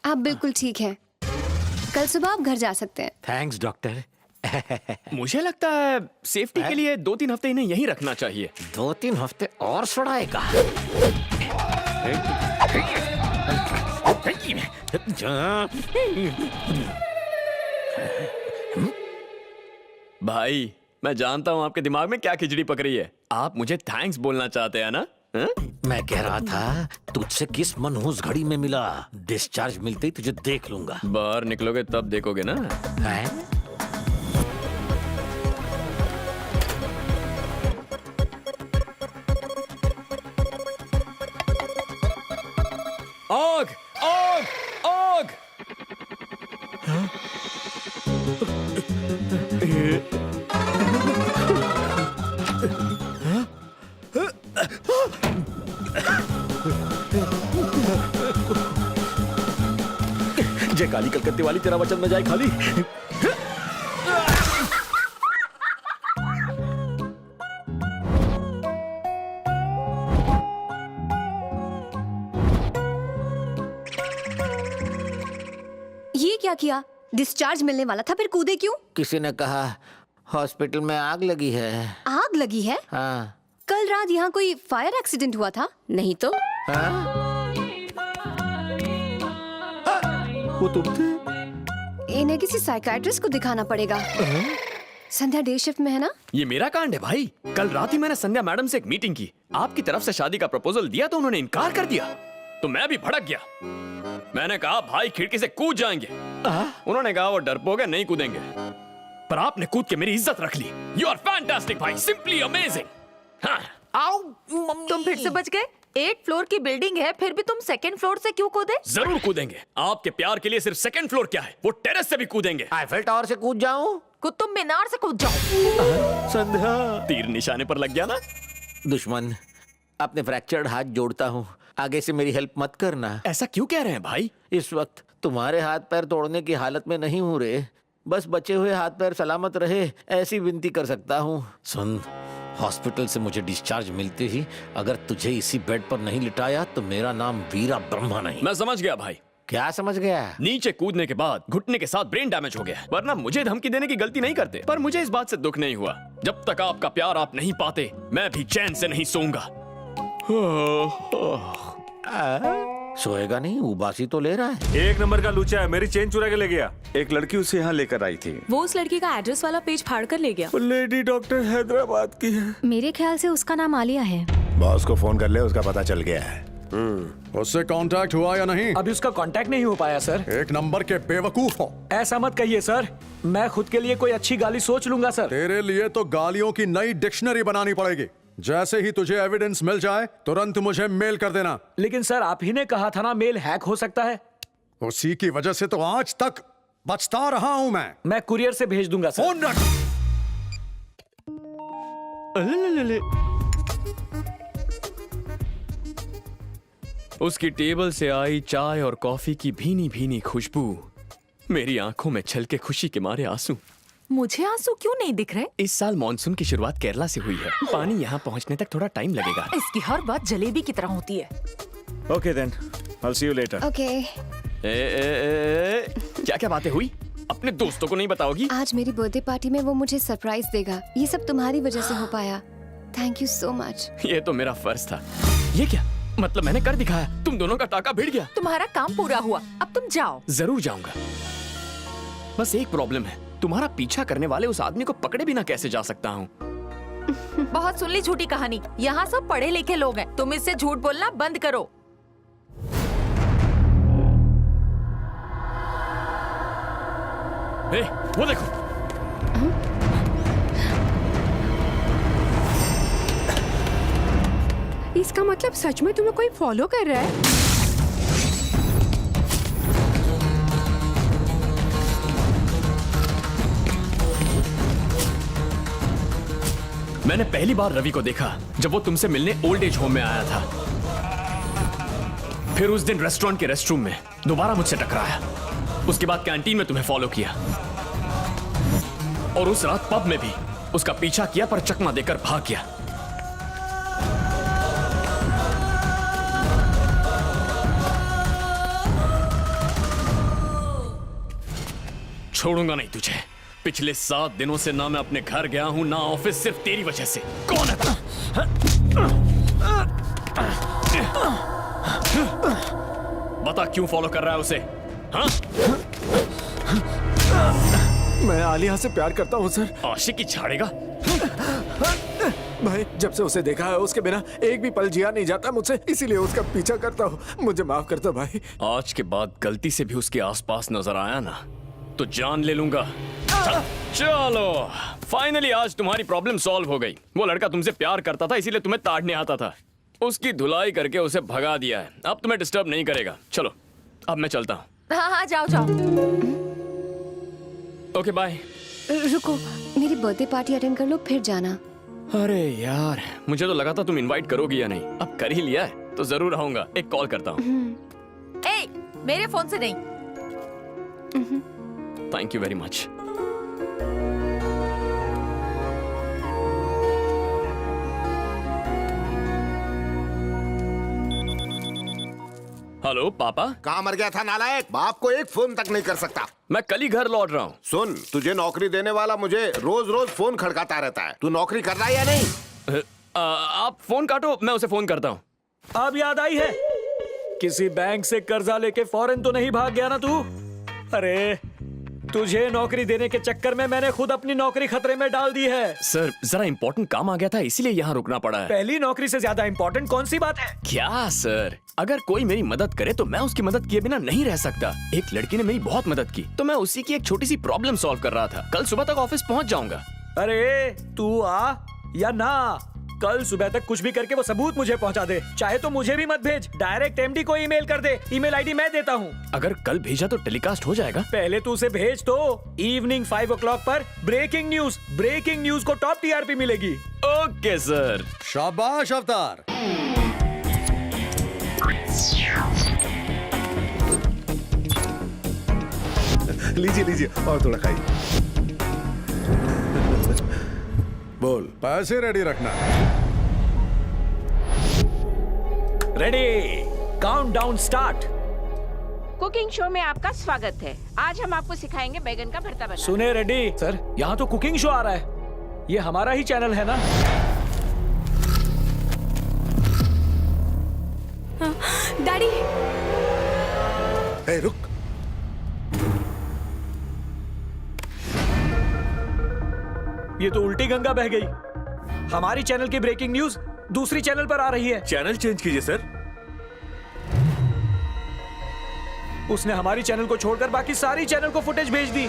आप बिल्कुल ठीक हैं। कल सुबह आप घर जा सकते हैं। Thanks doctor. मुझे लगता है सेफ्टी के लिए 2-3 हफ्ते इन्हें यहीं रखना चाहिए। 2-3 हफ्ते और सड़ाएगा। भाई मैं जानता हूँ आपके दिमाग में क्या खिचड़ी पक रही है। आप मुझे थैंक्स बोलना चाहते हैं ना? मैं कह रहा था तुझसे किस मनहूस घड़ी में मिला। डिस्चार्ज मिलते ही तुझे देख लूंगा। बाहर निकलोगे तब देखोगे ना। हैं? आग आग आग। जय काली कलकत्ते वाली, तेरा वचन न जाए खाली। ये क्या किया? डिस्चार्ज मिलने वाला था, फिर कूदे क्यों? किसी ने कहा हॉस्पिटल में आग लगी है। आग लगी है? हाँ। कल रात यहाँ कोई फायर एक्सीडेंट हुआ था? नहीं तो? हाँ? वो तुम थे? इन्हें किसी साइकियाट्रिस्ट को दिखाना पड़ेगा। संध्या डे शिफ्ट में है ना? ये मेरा कांड है भाई। कल रात ही मैंने संध्या मैडम से एक मीटिंग की। आपकी तरफ से शादी का प्रपोजल दिया तो उन्होंने इनकार कर दिया, तो मैं भी भड़क गया। मैंने कहा भाई खिड़की से कूद जाएंगे। उन्होंने कहा वो डरपोक है, नहीं कूदेंगे। पर आपने कूद के मेरी इज्जत रख ली। यू आर फैंटास्टिक भाई, सिंपली अमेजिंग। हाँ। आओ मम्मी। तुम फिर से बच गए। 8 फ्लोर की बिल्डिंग है, फिर भी तुम 2nd फ्लोर से क्यों कूदे? जरूर कूदेंगे। आपके प्यार के लिए सिर्फ 2nd फ्लोर क्या है, वो टेरेस से भी कूदेंगे। आईफेल टावर से कूद जाऊं? कुतुब मीनार से कूद जाओ। संध्या। तीर निशाने पर लग गया ना। दुश्मन, अपने फ्रैक्चर्ड हाथ जोड़ता हूँ, आगे से मेरी हेल्प मत करना। ऐसा क्यों कह रहे हैं भाई? इस वक्त तुम्हारे हाथ पैर तोड़ने की हालत में नहीं हूँ रे। बस बचे हुए हाथ पैर सलामत रहे ऐसी विनती कर सकता हूँ। सुन, हॉस्पिटल से मुझे डिस्चार्ज मिलते ही अगर तुझे इसी बेड पर नहीं लिटाया तो मेरा नाम वीरा ब्रह्मा नहीं। मैं समझ गया भाई। क्या समझ गया? नीचे कूदने के बाद घुटने के साथ ब्रेन डैमेज हो गया। वरना मुझे धमकी देने की गलती नहीं करते। पर मुझे इस बात से दुख नहीं हुआ। जब तक आपका प्यार आप नहीं पाते, मैं भी चैन से नहीं सोऊंगा। सोएगा नहीं? उबासी तो ले रहा है। 1 नंबर का लूचा है, मेरी चेन चुरा के ले गया। एक लड़की उसे यहाँ लेकर आई थी। वो उस लड़की का एड्रेस वाला पेज फाड़ कर ले गया। वो लेडी डॉक्टर हैदराबाद की है। मेरे ख्याल से उसका नाम आलिया है। बॉस को फोन कर ले, उसका पता चल गया है। उससे कांटेक्ट हुआ या नहीं? अभी उसका कांटेक्ट नहीं हो पाया सर। 1 नंबर के बेवकूफ हो। ऐसा मत कहिए सर, मैं खुद के लिए कोई अच्छी गाली सोच लूंगा सर। तेरे लिए तो गालियों की नई डिक्शनरी बनानी पड़ेगी। जैसे ही तुझे एविडेंस मिल जाए तुरंत मुझे मेल कर देना। लेकिन सर आप ही ने कहा था ना मेल हैक हो सकता है। उसी की वजह से तो आज तक बचता रहा हूं मैं कुरियर से भेज दूंगा सर। फोन रख। उसकी टेबल से आई चाय और कॉफी की भीनी भीनी खुशबू मेरी आंखों में छलके खुशी के मारे आंसू। मुझे आंसू क्यों नहीं दिख रहे? इस साल मॉनसून की शुरुआत केरला से हुई है। पानी यहाँ पहुँचने तक थोड़ा टाइम लगेगा। इसकी हर बात जलेबी की तरह होती है। Okay then, I will see you later. Okay. क्या क्या बातें हुई? अपने दोस्तों को नहीं बताओगी? आज मेरी बर्थडे पार्टी में वो मुझे सरप्राइज देगा। ये सब तुम्हारी वजह से हो पाया। Thank you so much. ये तो मेरा फर्ज था। ये क्या मतलब? मैंने कर दिखाया, तुम दोनों का टाका भिड़ गया। तुम्हारा काम पूरा हुआ, अब तुम जाओ। जरूर जाऊंगा। बस एक प्रॉब्लम है, तुम्हारा पीछा करने वाले उस आदमी को पकड़े बिना कैसे जा सकता हूँ? बहुत सुन ली झूठी कहानी। यहाँ सब पढ़े लिखे लोग हैं। तुम इससे झूठ बोलना बंद करो। ए, वो देखो। इसका मतलब सच में तुम्हें कोई फॉलो कर रहा है? मैंने पहली बार रवि को देखा जब वो तुमसे मिलने ओल्ड एज होम में आया था। फिर उस दिन रेस्टोरेंट के रेस्टरूम में दोबारा मुझसे टकराया। उसके बाद कैंटीन में तुम्हें फॉलो किया और उस रात पब में भी उसका पीछा किया पर चकमा देकर भाग गया। छोड़ूंगा नहीं तुझे। पिछले 7 दिनों से ना मैं अपने घर गया हूं ना ऑफिस, सिर्फ तेरी वजह से। कौन है तू? बता क्यों फॉलो कर रहा है उसे? हाँ? मैं आलिया से प्यार करता हूँ सर। आशिकी झाड़ेगा? भाई जब से उसे देखा है उसके बिना एक भी पल जिया नहीं जाता मुझसे, इसीलिए उसका पीछा करता हूँ। मुझे माफ करता भाई। आज के बाद गलती से भी उसके आसपास नजर आया ना तो जान ले लूंगा। चलो फाइनली आज तुम्हारी प्रॉब्लम सॉल्व हो गई। वो लड़का तुमसे प्यार करता था इसीलिए तुम्हें ताड़ने आता था। उसकी धुलाई करके उसे भगा दिया है। अब तुम्हें डिस्टर्ब नहीं करेगा। चलो अब मैं चलता हूँ। हाँ हाँ जाओ जाओ। Okay bye. रुको, मेरी बर्थडे पार्टी अटेंड कर लो फिर जाना। अरे यार मुझे तो लगा था तुम इनवाइट करोगी या नहीं। अब कर ही लिया है तो जरूर आऊंगा। एक कॉल करता हूँ। ए, मेरे फोन से नहीं। Thank you very much. Hello पापा। कहाँ मर गया था नालायक? बाप को एक फोन तक नहीं कर सकता। मैं कल ही घर लौट रहा हूँ। सुन, तुझे नौकरी देने वाला मुझे रोज रोज फोन खड़काता रहता है। तू नौकरी कर रहा है या नहीं? आप फोन काटो, मैं उसे फोन करता हूँ। अब याद आई है, किसी बैंक से कर्जा लेके फौरन तो नहीं भाग गया ना तू? अरे तुझे नौकरी देने के चक्कर में मैंने खुद अपनी नौकरी खतरे में डाल दी है। सर जरा इम्पोर्टेंट काम आ गया था इसीलिए यहाँ रुकना पड़ा है। पहली नौकरी से ज्यादा इम्पोर्टेंट कौन सी बात है? क्या सर, अगर कोई मेरी मदद करे तो मैं उसकी मदद किए बिना नहीं रह सकता। एक लड़की ने मेरी बहुत मदद की तो मैं उसी की एक छोटी सी प्रॉब्लम सॉल्व कर रहा था। कल सुबह तक ऑफिस पहुँच जाऊंगा। अरे तू आ या ना, कल सुबह तक कुछ भी करके वो सबूत मुझे पहुंचा दे। चाहे तो मुझे भी मत भेज, डायरेक्ट एमडी को ईमेल कर दे। ईमेल आईडी मैं देता हूँ। अगर कल भेजा तो टेलीकास्ट हो जाएगा। पहले तू उसे भेज तो इवनिंग 5 o'clock पर ब्रेकिंग न्यूज को टॉप टीआरपी मिलेगी। Okay sir. शाबाश अवतार। लीजिए लीजिए और थोड़ा खाइए। बोल। पैसे रेडी रखना। Ready, countdown start. Cooking show में आपका स्वागत है। आज हम आपको सिखाएंगे बैगन का भरता बनाना। सुने रेडी सर, यहाँ तो कुकिंग शो आ रहा है। ये हमारा ही चैनल है ना? डैडी ए, रुक। ये तो उल्टी गंगा बह गई। हमारी चैनल की ब्रेकिंग न्यूज दूसरी चैनल पर आ रही है। चैनल चेंज कीजिए सर। उसने हमारी चैनल को छोड़कर बाकी सारी चैनल को फुटेज भेज दी।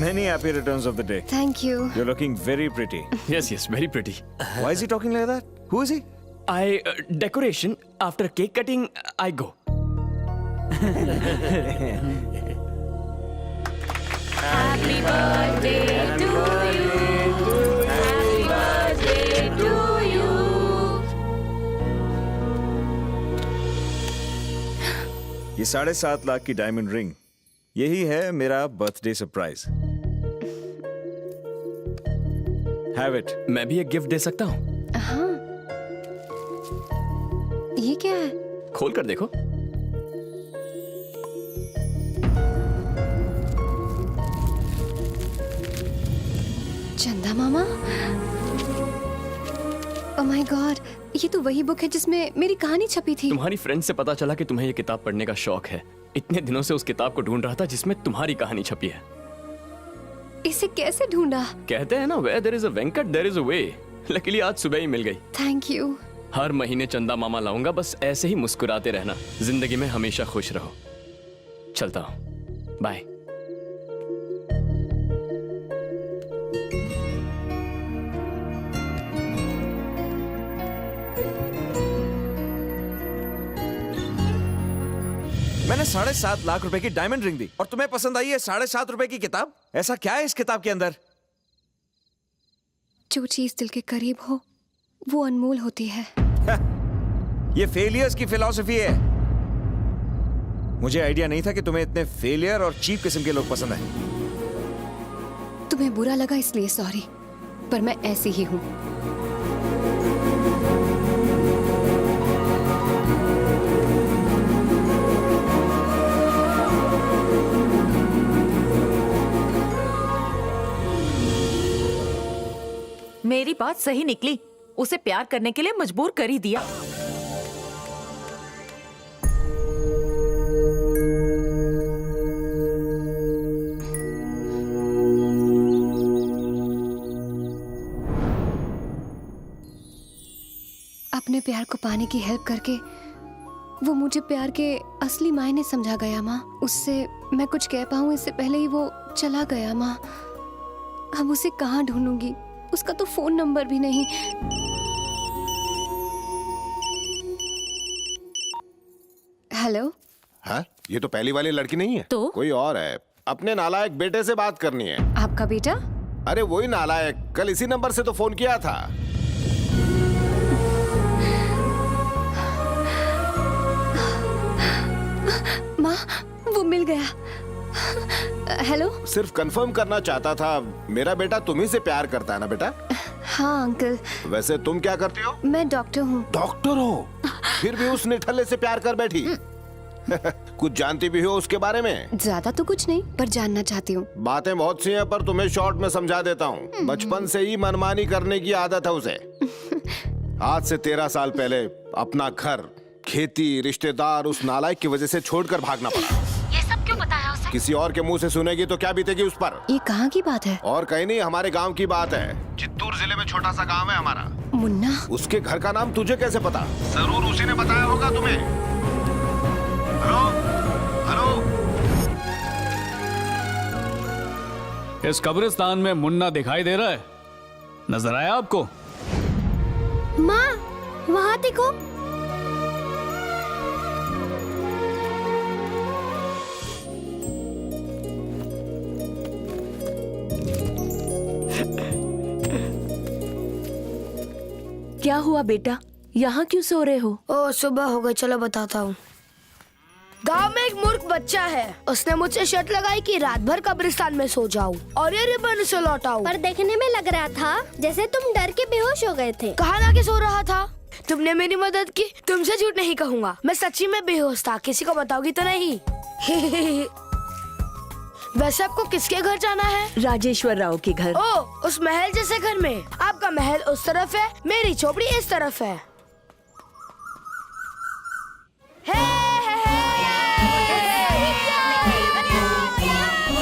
Many happy returns of the day. Thank you. You're looking very pretty. Yes, yes, very pretty. Why is he talking like that? Who is he? Decoration. After cake cutting, I go. Happy birthday to you. Happy birthday to you. ये 7.5 लाख की diamond ring, यही है मेरा birthday surprise. Have it. मैं भी एक gift दे सकता हूँ। हाँ, ये क्या है? खोल कर देखो। चंदा मामा, ओह माय गॉड, ये तो वही बुक है जिसमें मेरी कहानी छपी थी। तुम्हारी फ्रेंड से पता चला कि तुम्हें ये किताब पढ़ने का शौक है। इतने दिनों से उस किताब को ढूंढ रहा था जिसमें तुम्हारी कहानी छपी है। इसे कैसे ढूंढा? कहते हैं ना, where there is a वेंकट there is a way। Luckily आज सुबह ही मिल गई। Thank you. हर महीने चंदा मामा लाऊंगा, बस ऐसे ही मुस्कुराते रहना। जिंदगी में हमेशा खुश रहो। चलता हूँ, बाय। मैंने 7.5 लाख रुपए की डायमंड रिंग दी और तुम्हें पसंद आई है 7.5 रुपए की किताब? ऐसा क्या है इस किताब के अंदर? जो चीज दिल के करीब हो वो अनमोल होती है। ये फेलियर्स की फिलॉसफी है। मुझे आइडिया नहीं था कि तुम्हें इतने फेलियर और चीप किस्म के लोग पसंद हैं। तुम्हें बुरा लगा इसलिए सॉरी, पर मैं ऐसी ही हूँ। बोली बात सही निकली, उसे प्यार करने के लिए मजबूर कर ही दिया। अपने प्यार को पाने की हेल्प करके वो मुझे प्यार के असली मायने समझा गया माँ। उससे मैं कुछ कह पाऊँ इससे पहले ही वो चला गया माँ। अब उसे कहाँ ढूंढूंगी? उसका तो फोन नंबर भी नहीं। हेलो। हाँ, ये तो पहली वाली लड़की नहीं है, तो? कोई और है। अपने नालायक बेटे से बात करनी है। आपका बेटा? अरे वही नालायक, कल इसी नंबर से तो फोन किया था। माँ, वो मिल गया। हेलो। सिर्फ कंफर्म करना चाहता था, मेरा बेटा तुम्ही से प्यार करता है ना बेटा? हाँ अंकल। वैसे तुम क्या करती हो? मैं डॉक्टर हूँ। डॉक्टर हो? फिर भी उस निठल्ले से प्यार कर बैठी। कुछ जानती भी हो उसके बारे में? ज्यादा तो कुछ नहीं, पर जानना चाहती हूँ। बातें बहुत सी हैं, पर तुम्हें शॉर्ट में समझा देता हूँ। बचपन से ही मनमानी करने की आदत है उसे। आज से 13 साल पहले अपना घर, खेती, रिश्तेदार उस नालायक की वजह से छोड़कर भागना पड़ा। ये सब क्यों बताया उसे? किसी और के मुंह से सुनेगी तो क्या बीतेगी उस पर? ये कहाँ की बात है? और कहीं नहीं, हमारे गांव की बात है। चित्तूर जिले में छोटा सा गांव है हमारा। मुन्ना? उसके घर का नाम तुझे कैसे पता? जरूर उसी ने बताया होगा तुम्हें। Hello hello. इस कब्रिस्तान में मुन्ना दिखाई दे रहा है? नजर आया आपको? माँ, वहाँ देखो। क्या हुआ बेटा, यहाँ क्यों सो रहे हो? ओ सुबह हो गई, चलो बताता हूँ। गांव में एक मूर्ख बच्चा है। उसने मुझसे शर्त लगाई कि रात भर कब्रिस्तान में सो जाऊं और ये रिबन उसे लौटाऊं। पर देखने में लग रहा था जैसे तुम डर के बेहोश हो गए थे। कहाँ लाके सो रहा था? तुमने मेरी मदद की, तुमसे झूठ नहीं कहूँगा। मैं सच्ची में बेहोश था, किसी को बताओगी तो नहीं? वैसे आपको किसके घर जाना है? राजेश्वर राव के घर। ओ, उस महल जैसे घर में। आपका महल उस तरफ है, मेरी झोपड़ी इस तरफ है। हे!